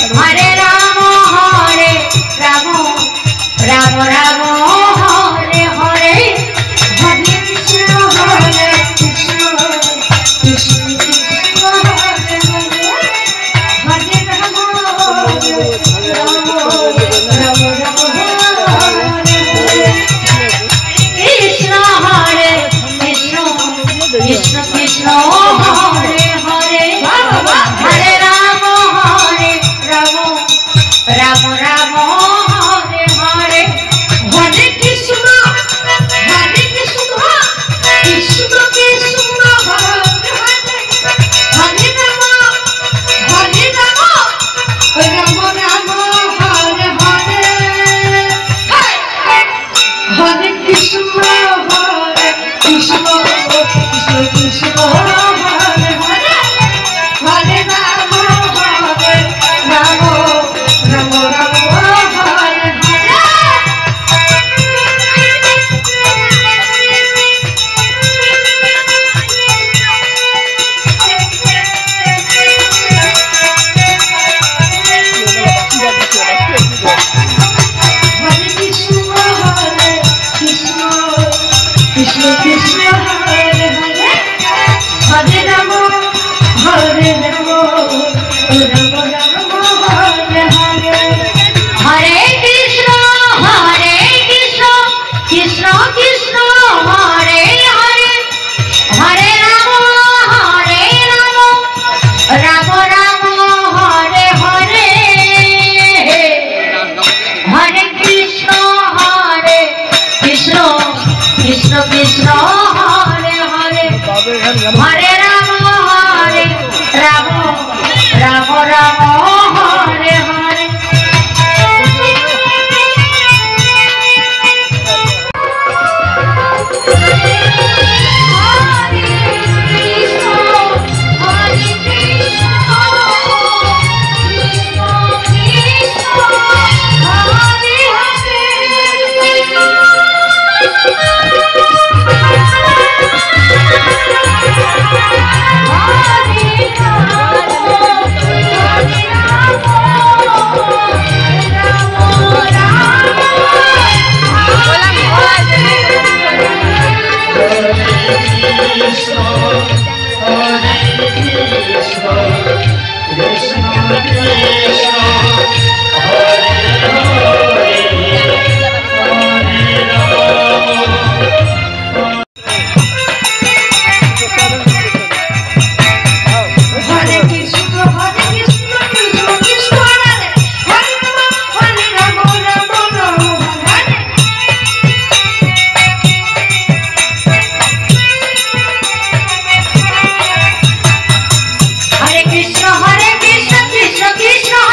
Hare Ram Ram Ram Hare Hare Hare Krishna Krishna Krishna Krishna Hare Hare Hare Ram Ram Ram Hare Hare Krishna Hare Krishna Krishna Krishna Hare Hare Hare Ram Ram Ram Ram Hare Hare Hare Krishna Krishna Krishna Hare Hare Ram Ram Ram Hare Hare Hare Krishna Krishna Krishna Krishna Hare Hare Hare Ram Ram Ram Ram Hare Hare Krishna Krishna Krishna Krishna Hare Hare Hare Ram Ram Ram Hare Hare Hare Krishna Krishna Krishna Hare Hare Hare Ram Ram Ram Hare Hare Hare Krishna Krishna Krishna Krishna Hare Hare Hare Ram Ram Ram Hare Hare Hare Krishna Krishna Krishna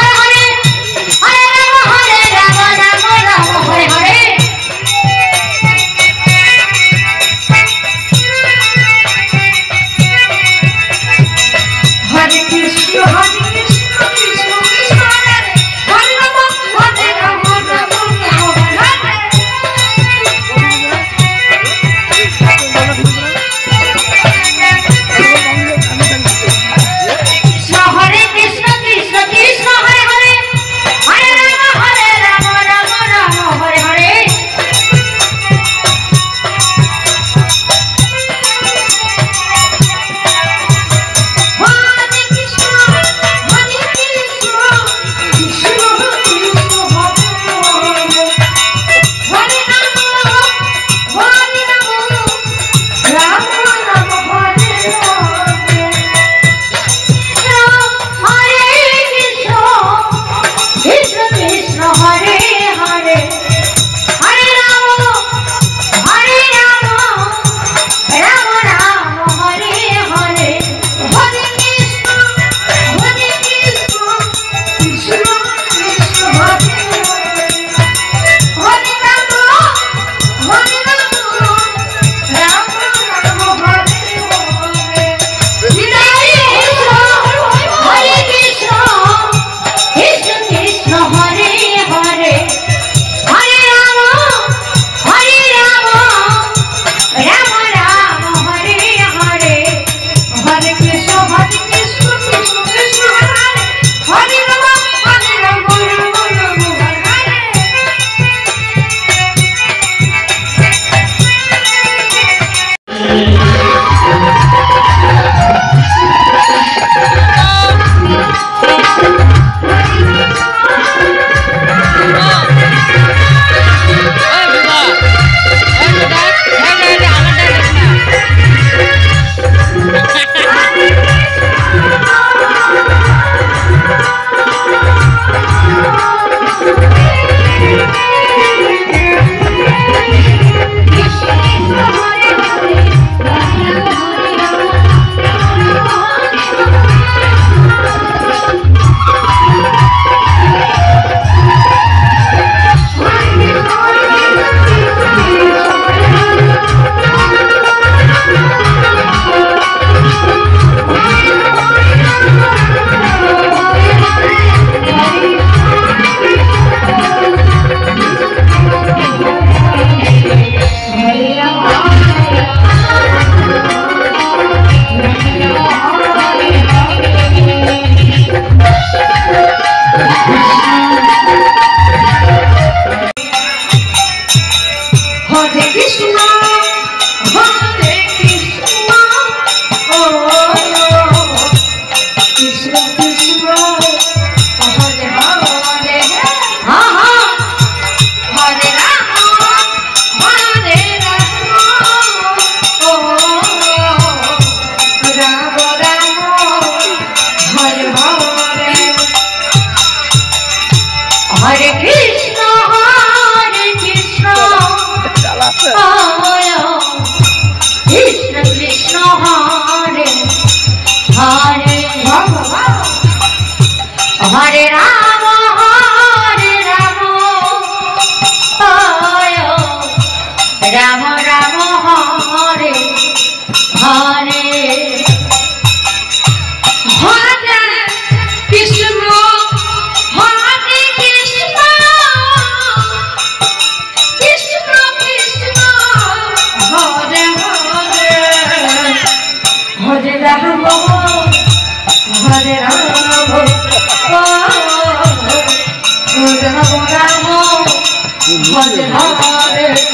Krishna Krishna Hare Hare Hare Ram Ram Ram Hare Hare Hare Krishna Hare Krishna Krishna Krishna Hare Hare Hare Ram Hare Ram Ram Ram Hare Hare